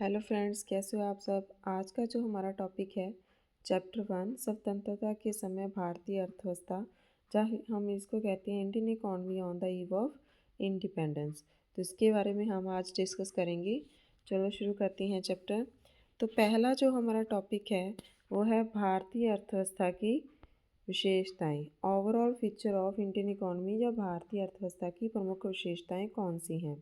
Hello friends, कैसे हो आप सब। आज का जो हमारा टॉपिक है चैप्टर 1 स्वतंत्रता के समय भारतीय अर्थव्यवस्था, जहाँ हम इसको कहते हैं Indian economy on the eve of independence. तो इसके बारे में हम आज डिस्कस करेंगे। चलो शुरू करते हैं चैप्टर। तो पहला जो हमारा टॉपिक है वो है भारतीय अर्थव्यवस्था की विशेषताएं। Overall feature of Indian economy, या भारतीय अर्थव्यवस्था की प्रमुख विशेषताएं कौन सी हैं।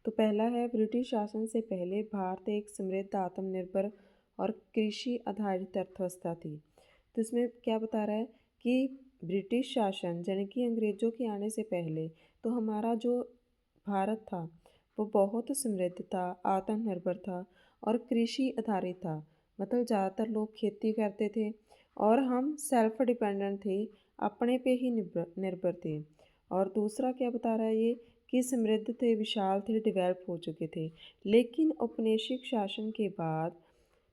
तो पहला है, ब्रिटिश शासन से पहले भारत एक समृद्ध, आत्मनिर्भर और कृषि आधारित अर्थव्यवस्था थी। तो इसमें क्या बता रहा है कि ब्रिटिश शासन यानी कि अंग्रेज़ों के आने से पहले तो हमारा जो भारत था वो बहुत समृद्ध था, आत्मनिर्भर था और कृषि आधारित था। मतलब ज़्यादातर लोग खेती करते थे और हम सेल्फ डिपेंडेंट थे, अपने पे ही निर्भर निर्भर थे। और दूसरा क्या बता रहा है ये कि समृद्ध थे, विशाल थे, डेवलप हो चुके थे। लेकिन औपनिवेशिक शासन के बाद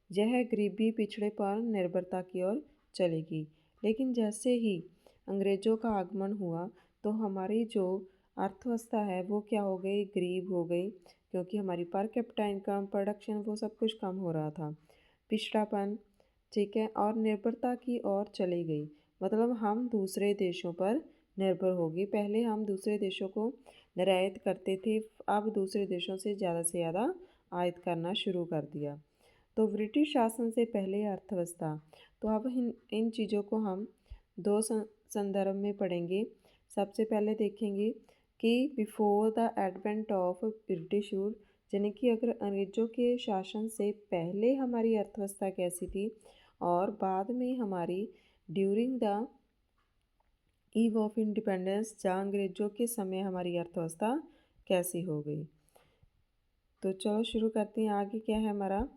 यह गरीबी, पिछड़ेपन, निर्भरता की ओर चलेगी। लेकिन जैसे ही अंग्रेज़ों का आगमन हुआ तो हमारी जो अर्थव्यवस्था है वो क्या हो गई, गरीब हो गई, क्योंकि हमारी पर कैपिटा इनकम, प्रोडक्शन, वो सब कुछ कम हो रहा था। पिछड़ापन, ठीक है, और निर्भरता की ओर चली गई। मतलब हम दूसरे देशों पर निर्भर होगी। पहले हम दूसरे देशों को निर्यात करते थे, अब दूसरे देशों से ज़्यादा आयात करना शुरू कर दिया। तो ब्रिटिश शासन से पहले अर्थव्यवस्था। तो अब इन चीज़ों को हम दो संदर्भ में पढ़ेंगे। सबसे पहले देखेंगे कि before the advent of British rule, यानी कि अगर अंग्रेज़ों के शासन से पहले हमारी अर्थव्यवस्था कैसी थी, और बाद में हमारी during the eve of independence, जहाँ अंग्रेज़ों के समय हमारी अर्थव्यवस्था कैसी हो गई। तो चलो शुरू करते हैं। आगे क्या है हमारा,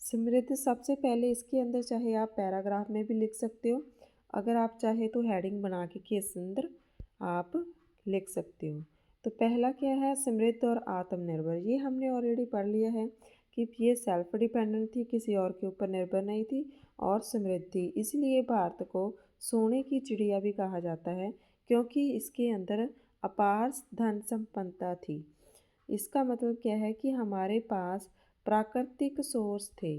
समृद्ध। सबसे पहले इसके अंदर चाहे आप पैराग्राफ में भी लिख सकते हो, अगर आप चाहे तो हेडिंग बना के इसके अंदर आप लिख सकते हो। तो पहला क्या है, समृद्ध और आत्मनिर्भर। ये हमने ऑलरेडी पढ़ लिया है कि ये सेल्फ डिपेंडेंट थी, किसी और के ऊपर निर्भर नहीं थी, और समृद्ध थी। इसलिए भारत को सोने की चिड़िया भी कहा जाता है, क्योंकि इसके अंदर अपार धन संपन्नता थी। इसका मतलब क्या है कि हमारे पास प्राकृतिक सोर्स थे,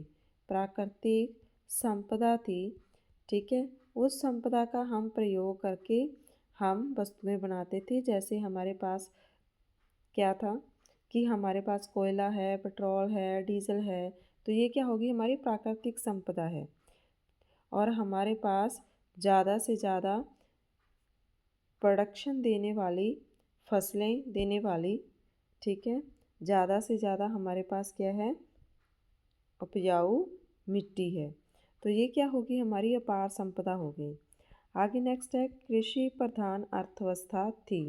प्राकृतिक संपदा थी, ठीक है। उस संपदा का हम प्रयोग करके हम वस्तुएं बनाते थे। जैसे हमारे पास क्या था कि हमारे पास कोयला है, पेट्रोल है, डीजल है, तो ये क्या होगी, हमारी प्राकृतिक संपदा है। और हमारे पास ज़्यादा से ज़्यादा प्रोडक्शन देने वाली, फसलें देने वाली, ठीक है, ज़्यादा से ज़्यादा हमारे पास क्या है, उपजाऊ मिट्टी है। तो ये क्या होगी, हमारी अपार संपदा हो गई। आगे नेक्स्ट है, कृषि प्रधान अर्थव्यवस्था थी।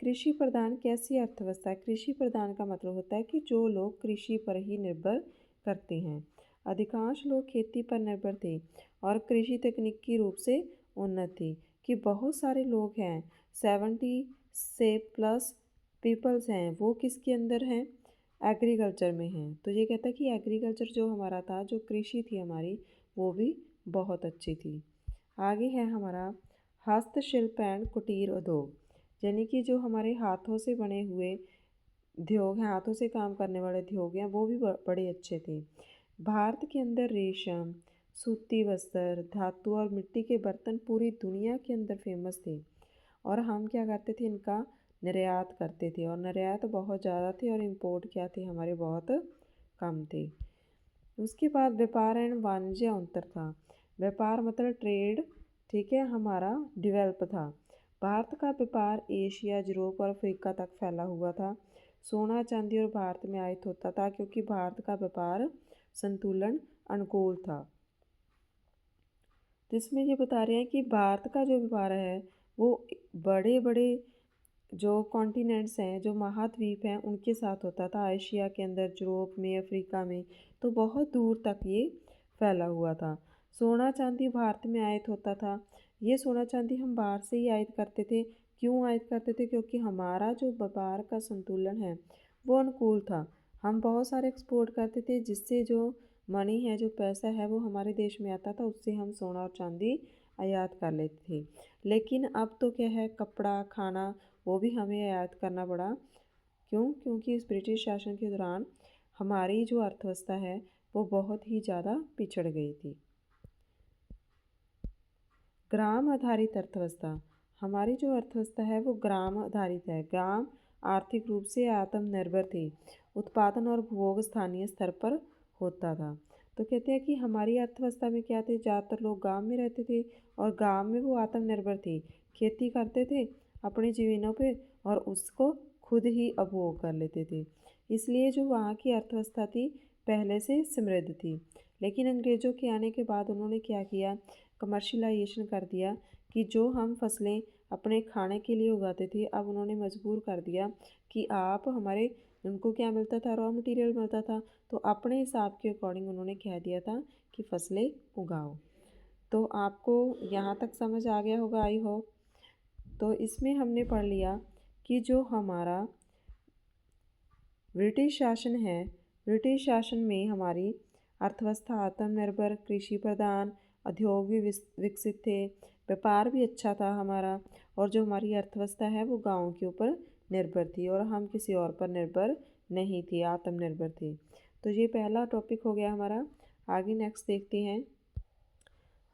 कृषि प्रधान कैसी अर्थव्यवस्था है। कृषि प्रधान का मतलब होता है कि जो लोग कृषि पर ही निर्भर करते हैं। अधिकांश लोग खेती पर निर्भर थे और कृषि तकनीकी रूप से उन्नत थी। कि बहुत सारे लोग हैं, 70 से प्लस पीपल्स हैं, वो किसके अंदर हैं, एग्रीकल्चर में हैं। तो ये कहता है कि एग्रीकल्चर जो हमारा था, जो कृषि थी हमारी, वो भी बहुत अच्छी थी। आगे है हमारा हस्तशिल्प एंड कुटीर उद्योग, यानी कि जो हमारे हाथों से बने हुए उद्योग हैं, हाथों से काम करने वाले उद्योग हैं, वो भी बड़े अच्छे थे। भारत के अंदर रेशम, सूती वस्त्र, धातु और मिट्टी के बर्तन पूरी दुनिया के अंदर फेमस थे। और हम क्या करते थे, इनका निर्यात करते थे, और निर्यात बहुत ज़्यादा थे और इम्पोर्ट क्या थे, हमारे बहुत कम थे। उसके बाद व्यापार एंड वाणिज्य अंतर था। व्यापार मतलब ट्रेड, ठीक है, हमारा डेवलप था। भारत का व्यापार एशिया, यूरोप और अफ्रीका तक फैला हुआ था। सोना चांदी और भारत में आयात होता था, क्योंकि भारत का व्यापार संतुलन अनुकूल था। तो इसमें ये बता रहे हैं कि भारत का जो व्यापार है वो बड़े बड़े जो कॉन्टिनेंट्स हैं, जो महाद्वीप हैं, उनके साथ होता था। एशिया के अंदर, यूरोप में, अफ्रीका में, तो बहुत दूर तक ये फैला हुआ था। सोना चांदी भारत में आयात होता था। ये सोना चांदी हम बाहर से ही आयात करते थे। क्यों आयात करते थे, क्योंकि हमारा जो व्यापार का संतुलन है वो अनुकूल था। हम बहुत सारे एक्सपोर्ट करते थे, जिससे जो मनी है, जो पैसा है, वो हमारे देश में आता था, उससे हम सोना और चांदी आयात कर लेते थे। लेकिन अब तो क्या है, कपड़ा, खाना वो भी हमें याद करना पड़ा। क्यों? क्योंकि इस ब्रिटिश शासन के दौरान हमारी जो अर्थव्यवस्था है वो बहुत ही ज़्यादा पिछड़ गई थी। ग्राम आधारित अर्थव्यवस्था। हमारी जो अर्थव्यवस्था है वो ग्राम आधारित है। ग्राम आर्थिक रूप से आत्मनिर्भर थे। उत्पादन और उपभोग स्थानीय स्तर पर होता था। तो कहते हैं कि हमारी अर्थव्यवस्था में क्या थे, ज़्यादातर लोग गांव में रहते थे और गांव में वो आत्मनिर्भर थे, खेती करते थे अपने जीवनों पे और उसको खुद ही उपभोग कर लेते थे। इसलिए जो वहाँ की अर्थव्यवस्था थी पहले से समृद्ध थी। लेकिन अंग्रेज़ों के आने के बाद उन्होंने क्या किया, कमर्शियलाइजेशन कर दिया कि जो हम फसलें अपने खाने के लिए उगाते थे अब उन्होंने मजबूर कर दिया कि आप हमारे, उनको क्या मिलता था, रॉ मटेरियल मिलता था, तो अपने हिसाब के अकॉर्डिंग उन्होंने कह दिया था कि फसलें उगाओ। तो आपको यहाँ तक समझ आ गया होगा आई होप। तो इसमें हमने पढ़ लिया कि जो हमारा ब्रिटिश शासन है, ब्रिटिश शासन में हमारी अर्थव्यवस्था आत्मनिर्भर, कृषि प्रधान, उद्योग भी विकसित थे, व्यापार भी अच्छा था हमारा, और जो हमारी अर्थव्यवस्था है वो गाँव के ऊपर निर्भर थी और हम किसी और पर निर्भर नहीं थे, आत्मनिर्भर थे। तो ये पहला टॉपिक हो गया हमारा। आगे नेक्स्ट देखते हैं।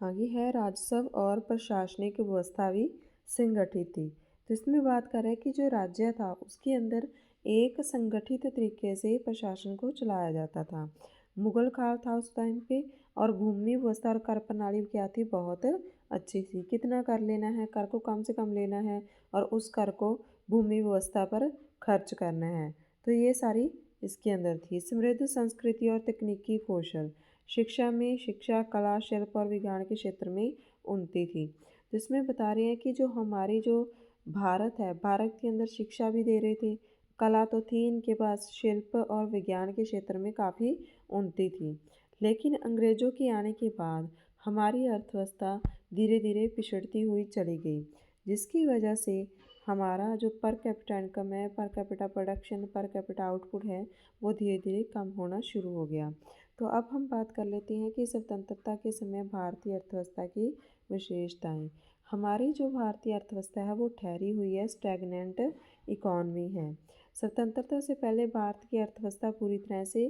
आगे है राजस्व और प्रशासनिक व्यवस्था भी संगठित थी। तो इसमें बात कर रहे हैं कि जो राज्य था उसके अंदर एक संगठित तरीके से प्रशासन को चलाया जाता था। मुगल काल था उस टाइम पे और भूमि व्यवस्था और कर प्रणाली क्या थी, बहुत अच्छी थी। कितना कर लेना है, कर को कम से कम लेना है और उस कर को भूमि व्यवस्था पर खर्च करना है। तो ये सारी इसके अंदर थी। समृद्ध संस्कृति और तकनीकी कौशल। शिक्षा में शिक्षा, कला, शिल्प और विज्ञान के क्षेत्र में उन्नति थी। तो इसमें बता रहे हैं कि जो हमारी जो भारत है, भारत के अंदर शिक्षा भी दे रहे थे, कला तो थी इनके पास, शिल्प और विज्ञान के क्षेत्र में काफ़ी उन्नति थी। लेकिन अंग्रेज़ों के आने के बाद हमारी अर्थव्यवस्था धीरे धीरे पिछड़ती हुई चली गई, जिसकी वजह से हमारा जो पर कैपिटा इनकम है, per capita production, per capita output है, वो धीरे धीरे कम होना शुरू हो गया। तो अब हम बात कर लेते हैं कि स्वतंत्रता के समय भारतीय अर्थव्यवस्था की विशेषताएं। हमारी जो भारतीय अर्थव्यवस्था है वो ठहरी हुई है, स्टैग्नेंट इकॉनमी है। स्वतंत्रता से पहले भारत की अर्थव्यवस्था पूरी तरह से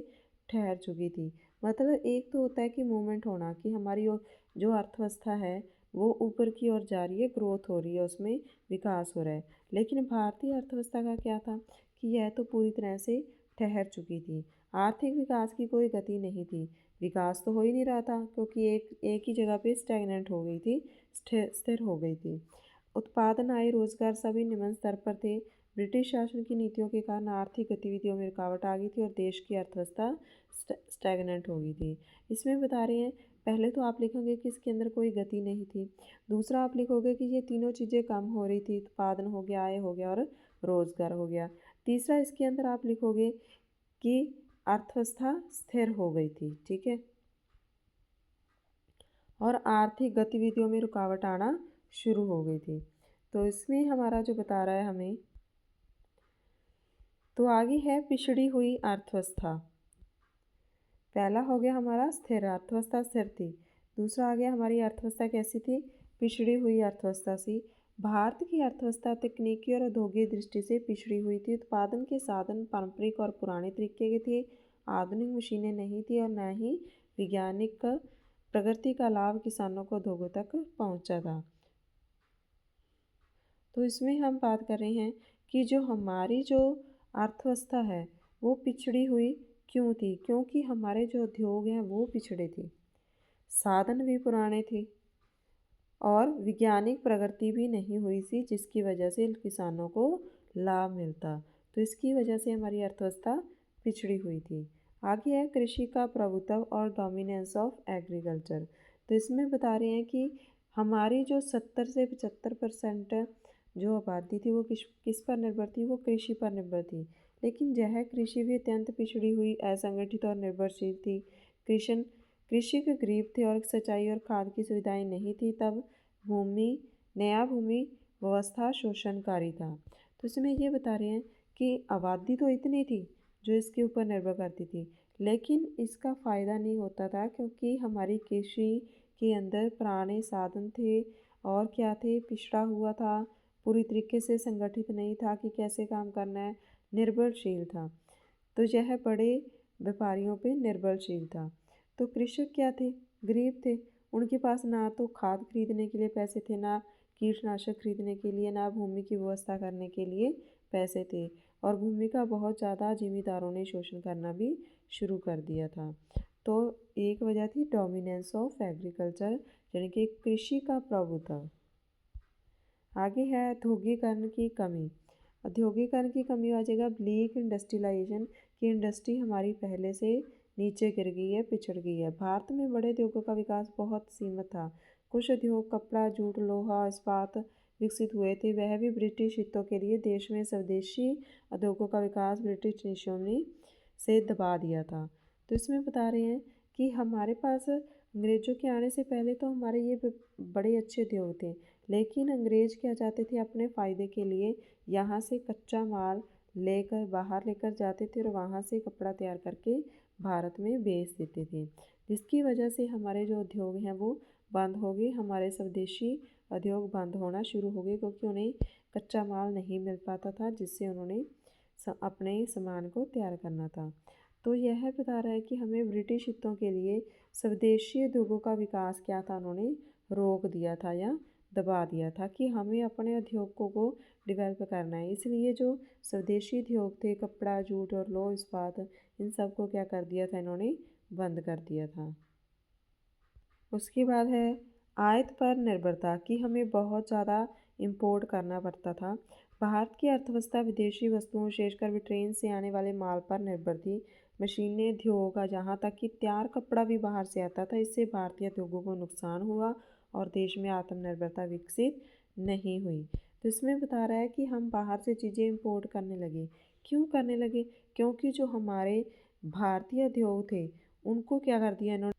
ठहर चुकी थी। मतलब एक तो होता है कि मूवमेंट होना, कि हमारी जो अर्थव्यवस्था है वो ऊपर की ओर जा रही है, ग्रोथ हो रही है, उसमें विकास हो रहा है। लेकिन भारतीय अर्थव्यवस्था का क्या था कि यह तो पूरी तरह से ठहर चुकी थी। आर्थिक विकास की कोई गति नहीं थी, विकास तो हो ही नहीं रहा था क्योंकि एक ही जगह पे स्टैग्नेंट हो गई थी, स्थिर हो गई थी। उत्पादन, आय, रोजगार सभी निम्न स्तर पर थे। ब्रिटिश शासन की नीतियों के कारण आर्थिक गतिविधियों में रुकावट आ गई थी और देश की अर्थव्यवस्था स्टैग्नेंट हो गई थी। इसमें बता रहे हैं, पहले तो आप लिखोगे कि इसके अंदर कोई गति नहीं थी। दूसरा आप लिखोगे कि ये तीनों चीज़ें कम हो रही थी, उत्पादन हो गया, आय हो गया और रोजगार हो गया। तीसरा इसके अंदर आप लिखोगे कि अर्थव्यवस्था स्थिर हो गई थी, ठीक है, और आर्थिक गतिविधियों में रुकावट आना शुरू हो गई थी। तो इसमें हमारा जो बता रहा है हमें, तो आगे है पिछड़ी हुई अर्थव्यवस्था। पहला हो गया हमारा स्थिर, अर्थव्यवस्था स्थिर थी। दूसरा आ गया हमारी अर्थव्यवस्था कैसी थी, पिछड़ी हुई अर्थव्यवस्था सी। भारत की अर्थव्यवस्था तकनीकी और औद्योगिक दृष्टि से पिछड़ी हुई थी। उत्पादन के साधन पारंपरिक और पुराने तरीके के थे, आधुनिक मशीनें नहीं थी और न ही वैज्ञानिक प्रगति का लाभ किसानों को उद्योगों तक पहुंचा था। तो इसमें हम बात कर रहे हैं कि जो हमारी जो अर्थव्यवस्था है वो पिछड़ी हुई क्यों थी, क्योंकि हमारे जो उद्योग हैं वो पिछड़े थे, साधन भी पुराने थे और वैज्ञानिक प्रगति भी नहीं हुई थी, जिसकी वजह से किसानों को लाभ मिलता। तो इसकी वजह से हमारी अर्थव्यवस्था पिछड़ी हुई थी। आगे है कृषि का प्रभुत्व और डोमिनेंस ऑफ एग्रीकल्चर। तो इसमें बता रहे हैं कि हमारी जो 70 से 75% जो आबादी थी वो किस पर निर्भर थी, वो कृषि पर निर्भर थी। लेकिन यह कृषि भी अत्यंत पिछड़ी हुई, असंगठित और निर्भरशील थी। कृषि कृषक गरीब थे और सिंचाई और खाद की सुविधाएं नहीं थी। तब भूमि व्यवस्था शोषणकारी था। तो इसमें ये बता रहे हैं कि आबादी तो इतनी थी जो इसके ऊपर निर्भर करती थी, लेकिन इसका फ़ायदा नहीं होता था क्योंकि हमारी कृषि के अंदर पुराने साधन थे और क्या थे, पिछड़ा हुआ था, पूरी तरीके से संगठित नहीं था कि कैसे काम करना है, निर्भरशील था। तो यह बड़े व्यापारियों पे निर्भरशील था। तो कृषक क्या थे? गरीब थे। उनके पास ना तो खाद खरीदने के लिए पैसे थे, ना कीटनाशक खरीदने के लिए, ना भूमि की व्यवस्था करने के लिए पैसे थे। और भूमि का बहुत ज़्यादा जिमीदारों ने शोषण करना भी शुरू कर दिया था। तो एक वजह थी डोमिनेंस ऑफ एग्रीकल्चर, यानी कि कृषि का प्रभुत्व। आगे है औद्योगिकरण की कमी। औद्योगिकरण की कमी आ जाएगा ब्लीक इंडस्ट्रियलाइजेशन की इंडस्ट्री हमारी पहले से नीचे गिर गई है, पिछड़ गई है। भारत में बड़े उद्योगों का विकास बहुत सीमित था। कुछ उद्योग कपड़ा, जूट, लोहा, इस्पात विकसित हुए थे, वह भी ब्रिटिश हितों के लिए। देश में स्वदेशी उद्योगों का विकास ब्रिटिश नीतियों ने से दबा दिया था। तो इसमें बता रहे हैं कि हमारे पास अंग्रेज़ों के आने से पहले तो हमारे ये बड़े अच्छे उद्योग थे, लेकिन अंग्रेज़ क्या चाहते थे? अपने फ़ायदे के लिए यहाँ से कच्चा माल लेकर बाहर लेकर जाते थे और वहाँ से कपड़ा तैयार करके भारत में बेच देते थे, जिसकी वजह से हमारे जो उद्योग हैं वो बंद हो गए। हमारे स्वदेशी उद्योग बंद होना शुरू हो गए, क्योंकि उन्हें कच्चा माल नहीं मिल पाता था, जिससे उन्होंने अपने सामान को तैयार करना था। तो यह बता रहा है कि हमें ब्रिटिश हितों के लिए स्वदेशी उद्योगों का विकास क्या था, उन्होंने रोक दिया था या दबा दिया था कि हमें अपने उद्योगों को डेवलप करना है। इसलिए जो स्वदेशी उद्योग थे, कपड़ा, जूट और लौह इस्पात, इन सब को क्या कर दिया था, इन्होंने बंद कर दिया था। उसके बाद है आयात पर निर्भरता, कि हमें बहुत ज़्यादा इंपोर्ट करना पड़ता था। भारत की अर्थव्यवस्था विदेशी वस्तुओं, विशेषकर ट्रेन से आने वाले माल पर निर्भर थी। मशीनें, उद्योग, जहाँ तक कि तैयार कपड़ा भी बाहर से आता था। इससे भारतीय उद्योगों को नुकसान हुआ और देश में आत्मनिर्भरता विकसित नहीं हुई। तो इसमें बता रहा है कि हम बाहर से चीज़ें इंपोर्ट करने लगे। क्यों करने लगे? क्योंकि जो हमारे भारतीय उद्योग थे, उनको क्या कर दिया इन्होंने,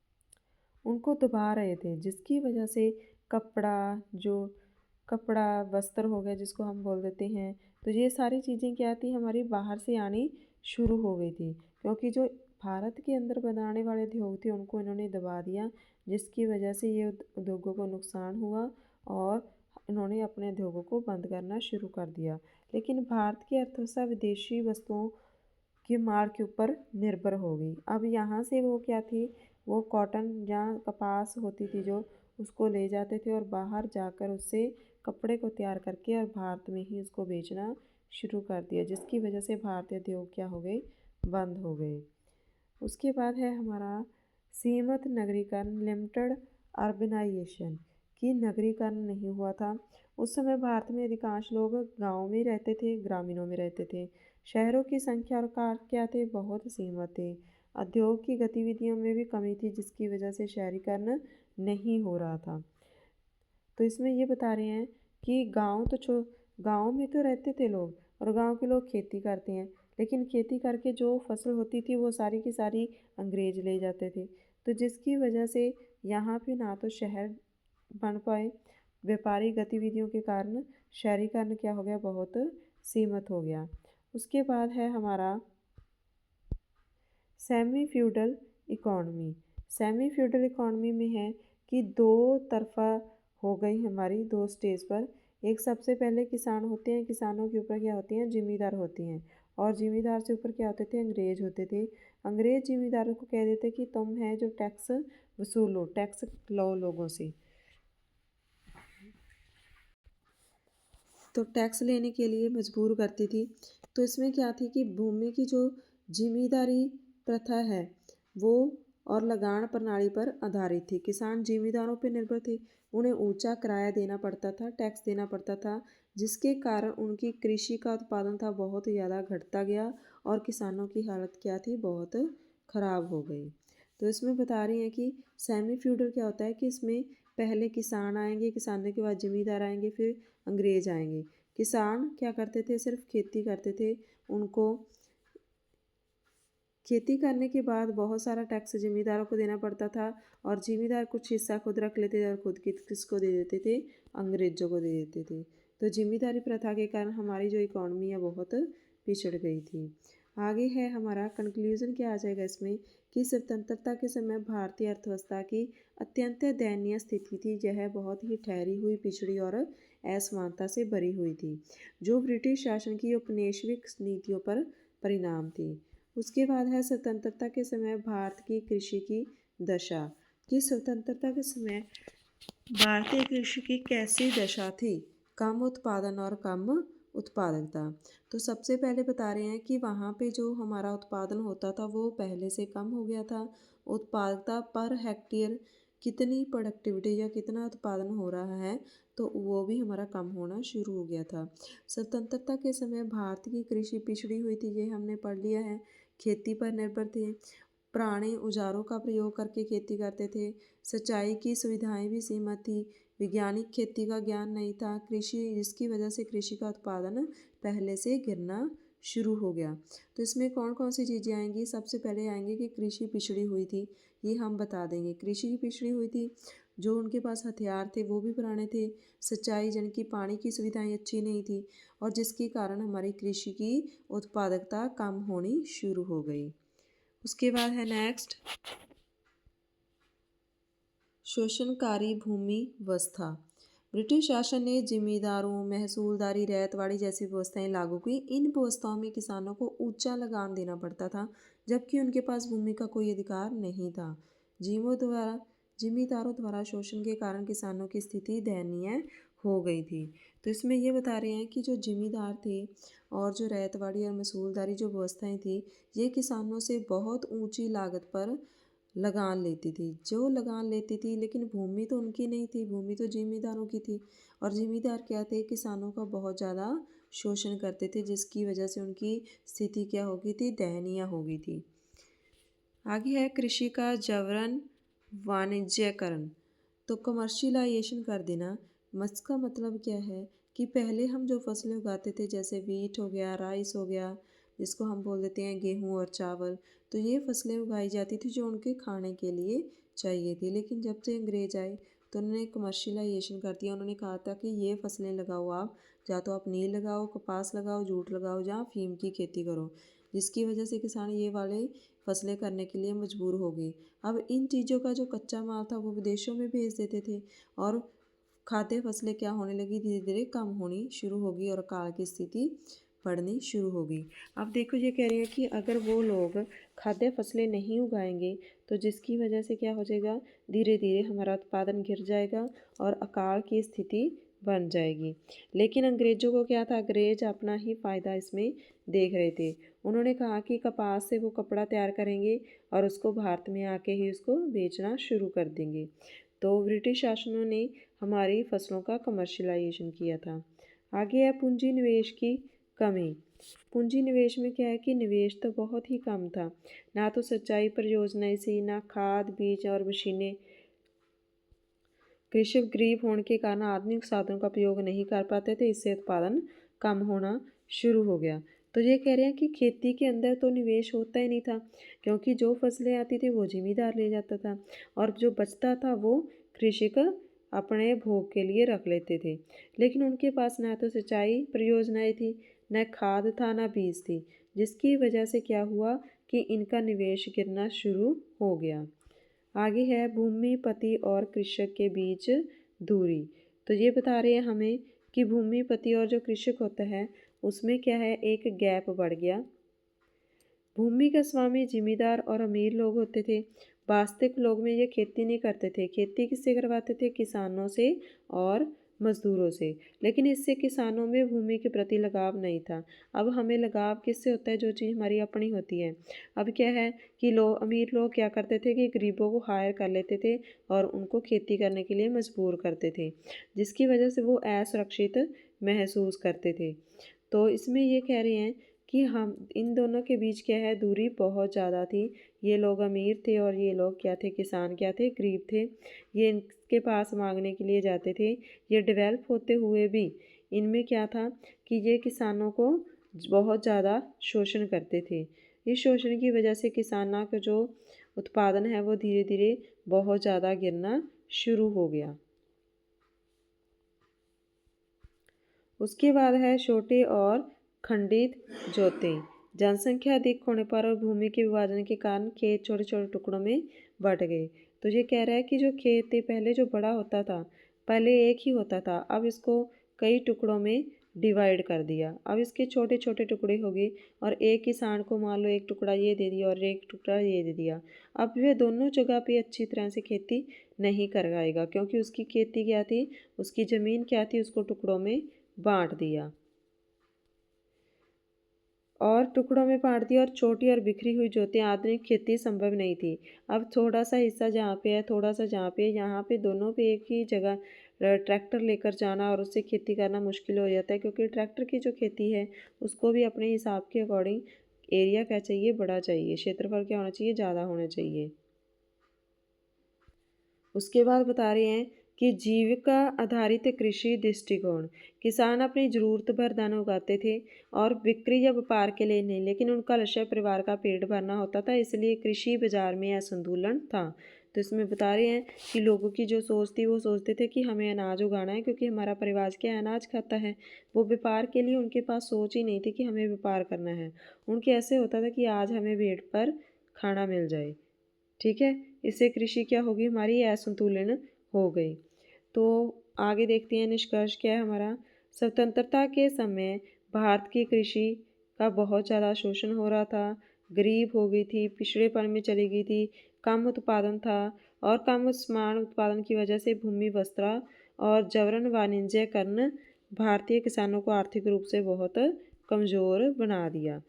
उनको दबा रहे थे, जिसकी वजह से कपड़ा, जो कपड़ा वस्त्र हो गया जिसको हम बोल देते हैं, तो ये सारी चीज़ें क्या थी, हमारी बाहर से आनी शुरू हो गई थी। क्योंकि जो भारत के अंदर बनाने वाले उद्योग थे उनको इन्होंने दबा दिया, जिसकी वजह से ये उद्योगों को नुकसान हुआ और इन्होंने अपने उद्योगों को बंद करना शुरू कर दिया। लेकिन भारत की अर्थव्यवस्था विदेशी वस्तुओं की मार के ऊपर निर्भर हो गई। अब यहाँ से वो क्या थी, वो कॉटन या कपास होती थी जो, उसको ले जाते थे और बाहर जाकर उससे कपड़े को तैयार करके और भारत में ही उसको बेचना शुरू कर दिया, जिसकी वजह से भारतीय उद्योग क्या हो गए, बंद हो गए। उसके बाद है हमारा सीमित नगरीकरण, लिमिटेड अर्बनाइजेशन, कि नगरीकरण नहीं हुआ था। उस समय भारत में अधिकांश लोग गाँव में रहते थे, ग्रामीणों में रहते थे। शहरों की संख्या और कार क्या थे, बहुत सीमित थे। उद्योग की गतिविधियों में भी कमी थी, जिसकी वजह से शहरीकरण नहीं हो रहा था। तो इसमें ये बता रहे हैं कि गाँव में तो रहते थे लोग, और गाँव के लोग खेती करते हैं, लेकिन खेती करके जो फसल होती थी वो सारी की सारी अंग्रेज ले जाते थे। तो जिसकी वजह से यहाँ पे ना तो शहर बन पाए, व्यापारिक गतिविधियों के कारण शहरीकरण क्या हो गया, बहुत सीमित हो गया। उसके बाद है हमारा semi feudal economy. Semi feudal economy में है कि दो तरफा हो गई हमारी, दो स्टेज पर। एक सबसे पहले किसान होते हैं, किसानों के ऊपर क्या होती हैं, जिम्मेदार होती हैं, और जिम्मेदार से ऊपर क्या होते थे, अंग्रेज होते थे। अंग्रेज जिम्मेदारों को कह देते कि तुम है जो टैक्स वसूलो, टैक्स लो लोगों से। तो टैक्स लेने के लिए मजबूर करती थी। तो इसमें क्या थी कि भूमि की जो जिम्मेदारी प्रथा है वो और लगान प्रणाली पर आधारित थी। किसान जिम्मेदारों पर निर्भर थे, उन्हें ऊंचा किराया देना पड़ता था, टैक्स देना पड़ता था, जिसके कारण उनकी कृषि का उत्पादन था बहुत ज़्यादा घटता गया और किसानों की हालत क्या थी, बहुत ख़राब हो गई। तो इसमें बता रही हैं कि सेमी फ्यूडल क्या होता है कि इसमें पहले किसान आएंगे, किसानों के बाद जमींदार आएंगे, फिर अंग्रेज आएंगे। किसान क्या करते थे, सिर्फ खेती करते थे। उनको खेती करने के बाद बहुत सारा टैक्स जिम्मेदारों को देना पड़ता था, और जिम्मेदार कुछ हिस्सा खुद रख लेते थे और खुद किसको दे देते थे, अंग्रेजों को दे देते थे। तो जिम्मेदारी प्रथा के कारण हमारी जो इकॉनमी है बहुत पिछड़ गई थी। आगे है हमारा कंक्लूजन क्या आ जाएगा इसमें, कि स्वतंत्रता के समय भारतीय अर्थव्यवस्था की अत्यंत दयनीय स्थिति थी। यह बहुत ही ठहरी हुई, पिछड़ी और असमानता से भरी हुई थी, जो ब्रिटिश शासन की औपनिवेशिक नीतियों पर परिणाम थी। उसके बाद है स्वतंत्रता के समय भारत की कृषि की दशा। कि स्वतंत्रता के समय भारतीय कृषि की कैसी दशा थी? कम उत्पादन और कम उत्पादकता। तो सबसे पहले बता रहे हैं कि वहाँ पे जो हमारा उत्पादन होता था वो पहले से कम हो गया था। उत्पादकता पर हेक्टेयर कितनी प्रोडक्टिविटी या कितना उत्पादन हो रहा है तो वो भी हमारा कम होना शुरू हो गया था। स्वतंत्रता के समय भारत की कृषि पिछड़ी हुई थी, ये हमने पढ़ लिया है। खेती पर निर्भर थे, पुराने औजारों का प्रयोग करके खेती करते थे। सिंचाई की सुविधाएं भी सीमित थी, वैज्ञानिक खेती का ज्ञान नहीं था, कृषि जिसकी वजह से कृषि का उत्पादन पहले से गिरना शुरू हो गया। तो इसमें कौन कौन सी चीज़ें आएंगी? सबसे पहले आएंगे कि कृषि पिछड़ी हुई थी, ये हम बता देंगे। कृषि की पिछड़ी हुई थी, जो उनके पास हथियार थे वो भी पुराने थे, सिंचाई यानी कि पानी की सुविधाएं अच्छी नहीं थी, और जिसके कारण हमारी कृषि की उत्पादकता कम होनी शुरू हो गई। उसके बाद है नेक्स्ट, शोषणकारी भूमि व्यवस्था। ब्रिटिश शासन ने जिमींदारों, महसूलदारी, रैयतवाड़ी जैसी व्यवस्थाएं लागू की। इन व्यवस्थाओं में किसानों को ऊंचा लगान देना पड़ता था, जबकि उनके पास भूमि का कोई अधिकार नहीं था। जिमींदारों द्वारा शोषण के कारण किसानों की स्थिति दयनीय हो गई थी। तो इसमें ये बता रहे हैं कि जो जिमींदार थे और जो रैयतवाड़ी और महसूलदारी जो व्यवस्थाएं थी, ये किसानों से बहुत ऊंची लागत पर लगान लेती थी। जो लगान लेती थी, लेकिन भूमि तो उनकी नहीं थी, भूमि तो जिमींदारों की थी। और जिमींदार क्या थे? किसानों का बहुत ज़्यादा शोषण करते थे, जिसकी वजह से उनकी स्थिति क्या हो गई थी? दयनीय हो गई थी। आगे है कृषि का जबरन वाणिज्यकरण। तो कमर्शियलाइजेशन कर देना। इसका मतलब क्या है कि पहले हम जो फसलें उगाते थे, जैसे वीट हो गया, राइस हो गया, जिसको हम बोल देते हैं गेहूँ और चावल, तो ये फसलें उगाई जाती थी जो उनके खाने के लिए चाहिए थी। लेकिन जब से अंग्रेज आए तो उन्होंने कमर्शियलाइजेशन कर दिया। उन्होंने कहा था कि ये फसलें लगाओ आप, या तो आप नील लगाओ, कपास लगाओ, जूट लगाओ, या अफीम की खेती करो, जिसकी वजह से किसान ये वाले फसलें करने के लिए मजबूर हो गए। अब इन चीज़ों का जो कच्चा माल था वो विदेशों में भेज देते थे, और खाद्य फसलें क्या होने लगी? धीरे धीरे कम होनी शुरू हो गई और अकाल की स्थिति बढ़नी शुरू हो गई। अब देखो, ये कह रहे हैं कि अगर वो लोग खाद्य फसलें नहीं उगाएंगे तो जिसकी वजह से क्या हो जाएगा? धीरे धीरे हमारा उत्पादन गिर जाएगा और अकाल की स्थिति बन जाएगी। लेकिन अंग्रेजों को क्या था? अंग्रेज अपना ही फ़ायदा इसमें देख रहे थे। उन्होंने कहा कि कपास से वो कपड़ा तैयार करेंगे और उसको भारत में आके ही उसको बेचना शुरू कर देंगे। तो ब्रिटिश शासनों ने हमारी फसलों का कमर्शियलाइजेशन किया था। आगे है पूंजी निवेश की कमी। पूंजी निवेश में क्या है कि निवेश तो बहुत ही कम था, ना तो सिंचाई परियोजनाएं थी, ना खाद, बीज और मशीनें। कृषक गरीब होने के कारण आधुनिक साधनों का प्रयोग नहीं कर पाते थे, इससे उत्पादन कम होना शुरू हो गया। तो ये कह रहे हैं कि खेती के अंदर तो निवेश होता ही नहीं था, क्योंकि जो फसलें आती थी वो जिमींदार ले जाता था, और जो बचता था वो कृषक अपने भोग के लिए रख लेते थे। लेकिन उनके पास ना तो सिंचाई परियोजनाएं थी, न खाद था, न बीज थी, जिसकी वजह से क्या हुआ कि इनका निवेश गिरना शुरू हो गया। आगे है भूमिपति और कृषक के बीच दूरी। तो ये बता रहे हैं हमें कि भूमिपति और जो कृषक होता है उसमें क्या है? एक गैप बढ़ गया। भूमि का स्वामी जिमींदार और अमीर लोग होते थे। वास्तविक लोग में ये खेती नहीं करते थे। खेती किससे करवाते थे? किसानों से और मजदूरों से। लेकिन इससे किसानों में भूमि के प्रति लगाव नहीं था। अब हमें लगाव किससे होता है? जो चीज़ हमारी अपनी होती है। अब क्या है कि अमीर लोग क्या करते थे कि गरीबों को हायर कर लेते थे और उनको खेती करने के लिए मजबूर करते थे, जिसकी वजह से वो असुरक्षित महसूस करते थे। तो इसमें ये कह रहे हैं कि हम इन दोनों के बीच क्या है? दूरी बहुत ज़्यादा थी। ये लोग अमीर थे और ये लोग क्या थे? किसान क्या थे? गरीब थे। ये इनके पास मांगने के लिए जाते थे। ये डेवलप होते हुए भी इनमें क्या था कि ये किसानों को बहुत ज़्यादा शोषण करते थे। इस शोषण की वजह से किसानों का जो उत्पादन है वो धीरे धीरे बहुत ज़्यादा गिरना शुरू हो गया। उसके बाद है छोटे और खंडित जोतें। जनसंख्या अधिक होने पर और भूमि के विभाजन के कारण खेत छोटे छोटे टुकड़ों में बंट गए। तो ये कह रहा है कि जो खेत थे पहले जो बड़ा होता था, पहले एक ही होता था, अब इसको कई टुकड़ों में डिवाइड कर दिया। अब इसके छोटे छोटे टुकड़े हो गए और एक किसान को मान लो एक टुकड़ा ये दे दिया और एक टुकड़ा ये दे दिया। अब वह दोनों जगह पे अच्छी तरह से खेती नहीं कर पाएगा, क्योंकि उसकी खेती क्या थी, उसकी ज़मीन क्या थी, उसको टुकड़ों में बांट दिया और टुकड़ों में बांट दिया और छोटी और बिखरी हुई जोतें आधुनिक खेती संभव नहीं थी। अब थोड़ा सा हिस्सा जहाँ पे है, थोड़ा सा जहाँ पे है, यहाँ पे दोनों पे एक ही जगह ट्रैक्टर लेकर जाना और उससे खेती करना मुश्किल हो जाता है, क्योंकि ट्रैक्टर की जो खेती है उसको भी अपने हिसाब के अकॉर्डिंग एरिया क्या चाहिए, बड़ा चाहिए, क्षेत्रफल क्या होना चाहिए, ज़्यादा होना चाहिए। उसके बाद बता रहे हैं कि जीविका आधारित कृषि दृष्टिकोण। किसान अपनी ज़रूरत भर दाना उगाते थे और बिक्री या व्यापार के लिए नहीं, लेकिन उनका लक्ष्य परिवार का पेट भरना होता था, इसलिए कृषि बाजार में असंतुलन था। तो इसमें बता रहे हैं कि लोगों की जो सोच थी वो सोचते थे कि हमें अनाज उगाना है, क्योंकि हमारा परिवार क्या अनाज खाता है। वो व्यापार के लिए उनके पास सोच ही नहीं थी कि हमें व्यापार करना है। उनके ऐसे होता था कि आज हमें पेट पर खाना मिल जाए। ठीक है, इससे कृषि क्या होगी, हमारी असंतुलन हो गई। तो आगे देखते हैं निष्कर्ष क्या है हमारा। स्वतंत्रता के समय भारत की कृषि का बहुत ज़्यादा शोषण हो रहा था, गरीब हो गई थी, पिछड़ेपन में चली गई थी, कम उत्पादन था और कम समान उत्पादन की वजह से भूमि वस्त्रा और जबरन वाणिज्यकरण भारतीय किसानों को आर्थिक रूप से बहुत कमज़ोर बना दिया।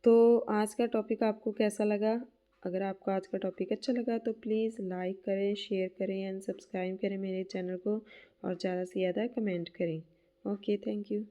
तो आज का टॉपिक आपको कैसा लगा? अगर आपको आज का टॉपिक अच्छा लगा तो प्लीज़ लाइक करें, शेयर करें एंड सब्सक्राइब करें मेरे चैनल को और ज़्यादा से ज़्यादा कमेंट करें। Okay, thank you.